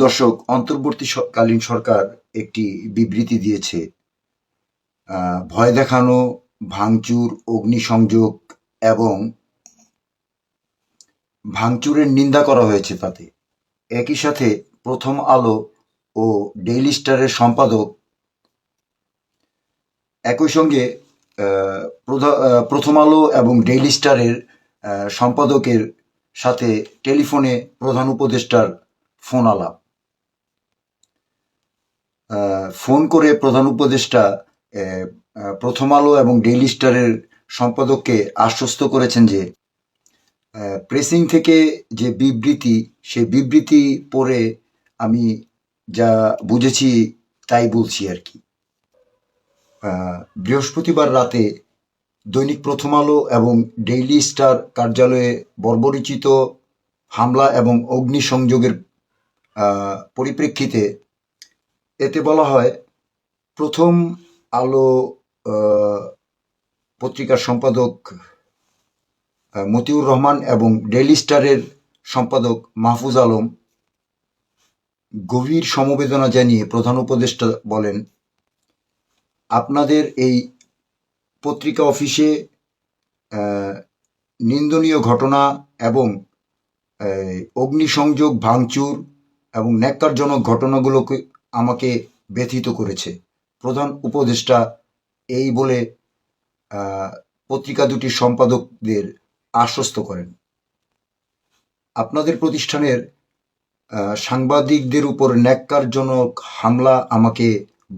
দর্শক, অন্তর্বর্তীকালীন সরকার একটি বিবৃতি দিয়েছে। ভয় দেখানো, ভাঙচুর, অগ্নিসংযোগ এবং ভাঙচুরের নিন্দা করা হয়েছে তাতে। একই সাথে প্রথম আলো ও ডেইলি স্টারের সম্পাদক একই সঙ্গে প্রথম আলো এবং ডেইলি স্টারের সম্পাদকের সাথে টেলিফোনে প্রধান উপদেষ্টার ফোন আলাপ। ফোন করে প্রধান উপদেষ্টা প্রথম আলো এবং ডেইলি স্টারের সম্পাদককে আশ্বস্ত করেছেন যে প্রেসিং থেকে যে বিবৃতি, সেই বিবৃতি পড়ে আমি যা বুঝেছি তাই বলছি আর কি। বৃহস্পতিবার রাতে দৈনিক প্রথম আলো এবং ডেইলি স্টার কার্যালয়ে বর্বরোচিত হামলা এবং অগ্নিসংযোগের পরিপ্রেক্ষিতে এতে বলা হয়, প্রথম আলো পত্রিকার সম্পাদক মতিউর রহমান এবং ডেইলি স্টারের সম্পাদক মাহফুজ আলম গভীর সমবেদনা জানিয়ে প্রধান উপদেষ্টা বলেন, আপনাদের এই পত্রিকা অফিসে নিন্দনীয় ঘটনা এবং অগ্নিসংযোগ, ভাঙচুর এবং ন্যাক্কারজনক ঘটনাগুলোকে আমাকে ব্যথিত করেছে। প্রধান উপদেষ্টা এই বলে পত্রিকা দুটির সম্পাদকদের আশ্বস্ত করেন, আপনাদের প্রতিষ্ঠানের সাংবাদিকদের উপর ন্যাক্কারজনক হামলা আমাকে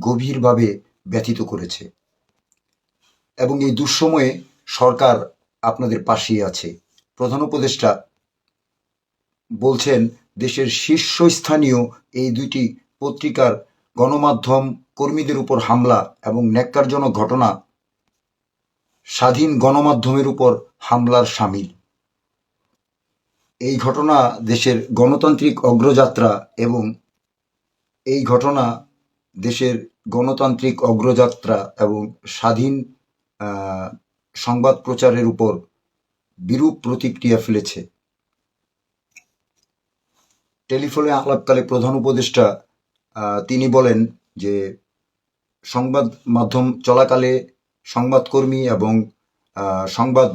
গভীরভাবে ব্যথিত করেছে এবং এই দুঃসময়ে সরকার আপনাদের পাশেই আছে। প্রধান উপদেষ্টা বলছেন, দেশের শীর্ষস্থানীয় এই দুইটি পত্রিকার গণমাধ্যম কর্মীদের উপর হামলা এবং ন্যাক্কারজনক ঘটনা স্বাধীন গণমাধ্যমের উপর হামলার শামিল। এই ঘটনা দেশের গণতান্ত্রিক অগ্রযাত্রা এবং স্বাধীন সংবাদ প্রচারের উপর বিরূপ প্রতিক্রিয়া ফেলেছে। টেলিফোনে আলাপকালে প্রধান উপদেষ্টা তিনি বলেন যে সংবাদ মাধ্যম চলাকালে সংবাদকর্মী এবং সংবাদ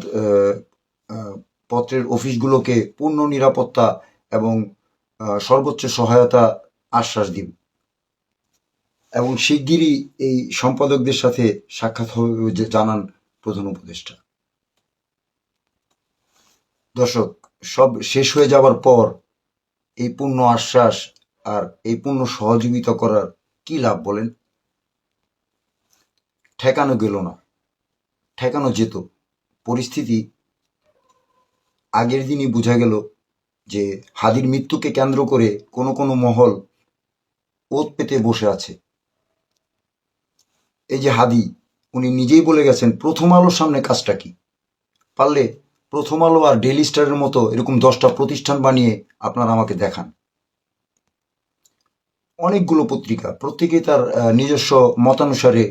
পত্রের অফিসগুলোকে পূর্ণ নিরাপত্তা এবং সর্বোচ্চ সহায়তা আশ্বাস দিন এবং শিগগিরই এই সম্পাদকদের সাথে সাক্ষাৎ হবে জানান প্রধান উপদেষ্টা। দর্শক, সব শেষ হয়ে যাবার পর এই পূর্ণ আশ্বাস আর এই পূর্ণ সহযোগিতা করার কি লাভ বলেন? ঠেকানো গেল না, ঠেকানো যেত। পরিস্থিতি আগের দিনই বোঝা গেল যে হাদির মৃত্যুকে কেন্দ্র করে কোনো মহল ওত পেতে বসে আছে। এই যে হাদি, উনি নিজেই বলে গেছেন প্রথম আলোর সামনে কাজটা কি। পারলে প্রথম আলো আর ডেইলি স্টারের মতো এরকম 10টা প্রতিষ্ঠান বানিয়ে আপনারা আমাকে দেখান। অনেকগুলো পত্রিকা, প্রত্যেকেই তার নিজস্ব মতানুসারে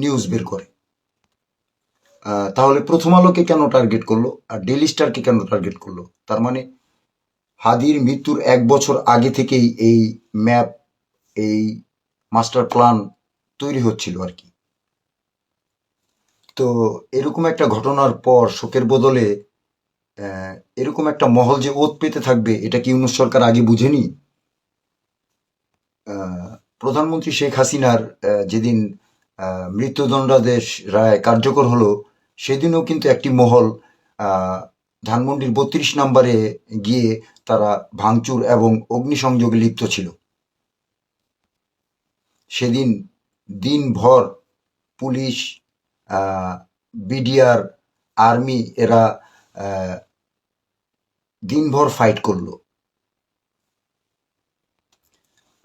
নিউজ বের করে। তাহলে প্রথম আলোকে কেন টার্গেট করলো আর ডেইলি স্টারকে কেন টার্গেট করলো? তার মানে হাদির মৃত্যুর 1 বছর আগে থেকেই এই ম্যাপ, এই মাস্টার প্ল্যান তৈরি হচ্ছিল আর কি। তো এরকম একটা ঘটনার পর শোকের বদলে এরকম একটা মহল যে ওত পেতে থাকবে, এটা কি ইউনূস সরকার আগে বুঝেনি? প্রধানমন্ত্রী শেখ হাসিনার যেদিন মৃত্যুদণ্ডাদেশ রায় কার্যকর হলো, সেদিনও কিন্তু একটি মহল ধানমন্ডির 32 নম্বরে গিয়ে তারা ভাঙচুর এবং অগ্নিসংযোগে লিপ্ত ছিল। সেদিন দিনভর পুলিশ, বিডিআর, আর্মি এরা দিনভর ফাইট করলো।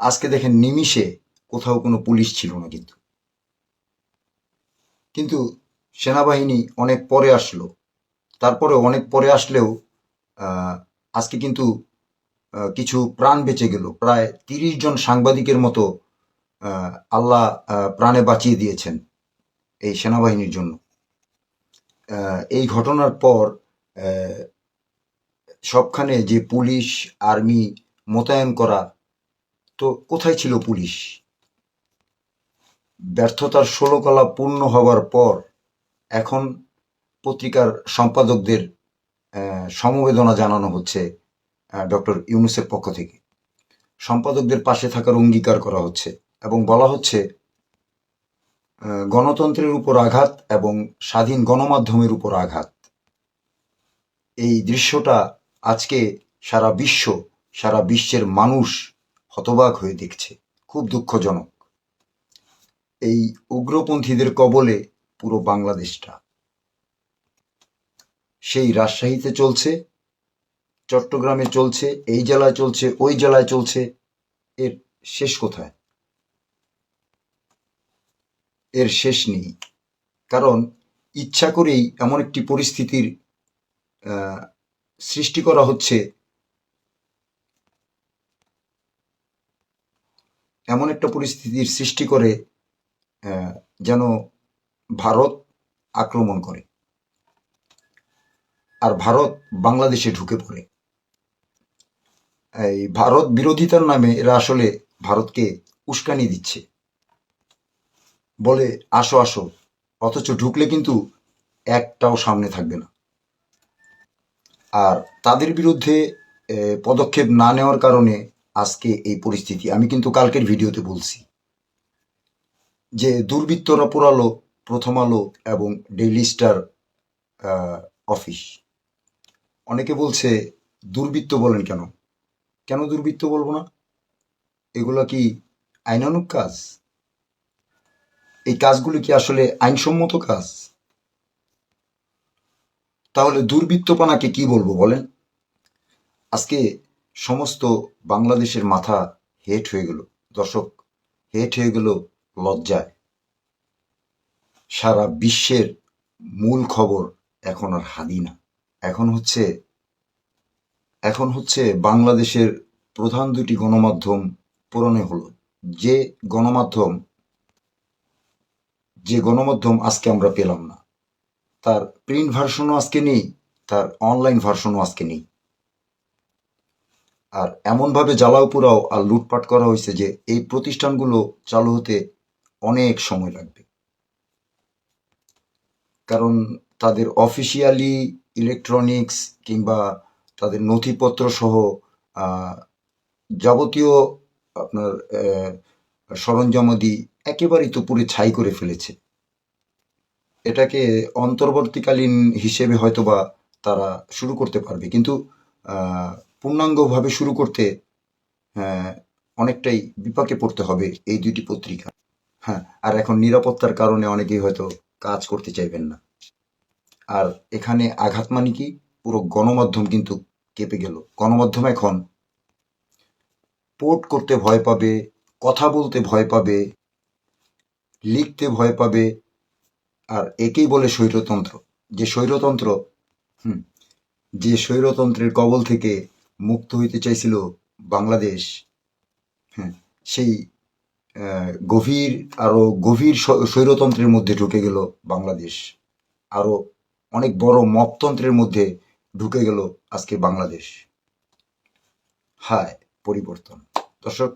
আজকে দেখেন নিমিষে কোথাও কোনো পুলিশ ছিল না, কিন্তু সেনাবাহিনী অনেক পরে আসলো। তারপরে অনেক পরে আসলেও আজকে কিন্তু কিছু প্রাণ বেঁচে গেল। প্রায় 30 জন সাংবাদিকের মতো আল্লাহ প্রাণে বাঁচিয়ে দিয়েছেন এই সেনাবাহিনীর জন্য। এই ঘটনার পর সবখানে যে পুলিশ, আর্মি মোতায়েন করা, তো কোথায় ছিল পুলিশ? ব্যর্থতার ১৬ কলা পূর্ণ হবার পর এখন পত্রিকার সম্পাদকদের সমবেদনা জানানো হচ্ছে ডক্টর ইউনূসের পক্ষ থেকে। সম্পাদকদের পাশে থাকার অঙ্গীকার করা হচ্ছে এবং বলা হচ্ছে গণতন্ত্রের উপর আঘাত এবং স্বাধীন গণমাধ্যমের উপর আঘাত। এই দৃশ্যটা আজকে সারা বিশ্বের মানুষ হতবাক হয়ে দেখছে। খুব দুঃখজনক। এই উগ্রপন্থীদের কবলে পুরো বাংলাদেশটা। সেই রাজশাহীতে চলছে, চট্টগ্রামে চলছে, এই জেলায় চলছে, ওই জেলায় চলছে। এর শেষ কোথায়? এর শেষ নেই। কারণ ইচ্ছা করেই এমন একটি পরিস্থিতির সৃষ্টি করা হচ্ছে, এমন একটা পরিস্থিতির সৃষ্টি করে যেন ভারত আক্রমণ করে আর ভারত বাংলাদেশে ঢুকে পড়ে। এই ভারত বিরোধিতার নামে এরা আসলে ভারতকে উস্কানি দিচ্ছে, বলে আসো আসো, অথচ ঢুকলে কিন্তু একটাও সামনে থাকবে না। আর তাদের বিরুদ্ধে পদক্ষেপ না নেওয়ার কারণে আজকে এই পরিস্থিতি। আমি কিন্তু কালকের ভিডিওতে বলছি যে দুর্বৃত্তরা পোড়ালো প্রথম আলো এবং ডেইলি স্টার অফিস। অনেকে বলছে দুর্বৃত্ত বলেন কেন? কেন দুর্বৃত্ত বলবো না? এগুলো কি আইনানুগ কাজ? এই কাজগুলো কি আসলে আইনসম্মত কাজ? তাহলে দুর্বৃত্তপনাকে কি বলবো বলেন? আজকে সমস্ত বাংলাদেশের মাথা হেট হয়ে গেল দর্শক, হেট হয়ে গেল লজ্জায়। সারা বিশ্বের মূল খবর এখন আর হাদি না, এখন হচ্ছে বাংলাদেশের প্রধান দুটি গণমাধ্যম পূরণে হলো। যে গণমাধ্যম আজকে আমরা পেলাম না, তার প্রিন্ট ভার্সনও আজকে নেই, তার অনলাইন ভার্সনও আজকে নেই। আর এমনভাবে জ্বালাও পোড়াও আর লুটপাট করা হয়েছে যে এই প্রতিষ্ঠানগুলো চালু হতে অনেক সময় লাগবে। কারণ তাদের অফিসিয়ালি ইলেকট্রনিক্স কিংবা তাদের নথিপত্র সহ যাবতীয় আপনার সরঞ্জামাদি একেবারেই তো পুরো ছাই করে ফেলেছে। এটাকে অন্তর্বর্তীকালীন হিসেবে হয়তোবা তারা শুরু করতে পারবে, কিন্তু পূর্ণাঙ্গভাবে শুরু করতে অনেকটাই বিপাকে পড়তে হবে এই দুইটি পত্রিকা। হ্যাঁ, আর এখন নিরাপত্তার কারণে অনেকেই হয়তো কাজ করতে চাইবেন না। আর এখানে আঘাত মানে কি? পুরো গণমাধ্যম কিন্তু কেঁপে গেল। গণমাধ্যম এখন পোর্ট করতে ভয় পাবে, কথা বলতে ভয় পাবে, লিখতে ভয় পাবে। আর একেই বলে স্বৈরতন্ত্র। যে স্বৈরতন্ত্রের কবল থেকে মুক্ত হইতে চাইছিল বাংলাদেশ, হ্যাঁ, সেই আরো গভীর স্বৈরতন্ত্রের মধ্যে ঢুকে গেল বাংলাদেশ। আরো অনেক বড় মপতন্ত্রের মধ্যে ঢুকে গেল আজকে বাংলাদেশ। হায় পরিবর্তন। দর্শক,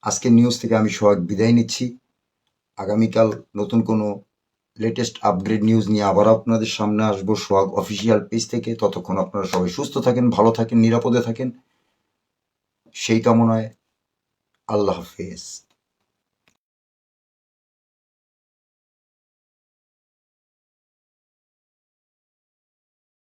আজকের নিউজ থেকে আমি সোহাগ বিদায় নিচ্ছি। আগামীকাল নতুন কোনো লেটেস্ট আপগ্রেড নিউজ নিয়ে আবার আপনাদের সামনে আসবো সোহাগ অফিসিয়াল পেজ থেকে। ততক্ষণ আপনারা সবাই সুস্থ থাকেন, ভালো থাকেন, নিরাপদে থাকেন, সেই কামনায় আল্লাহ হাফেজ।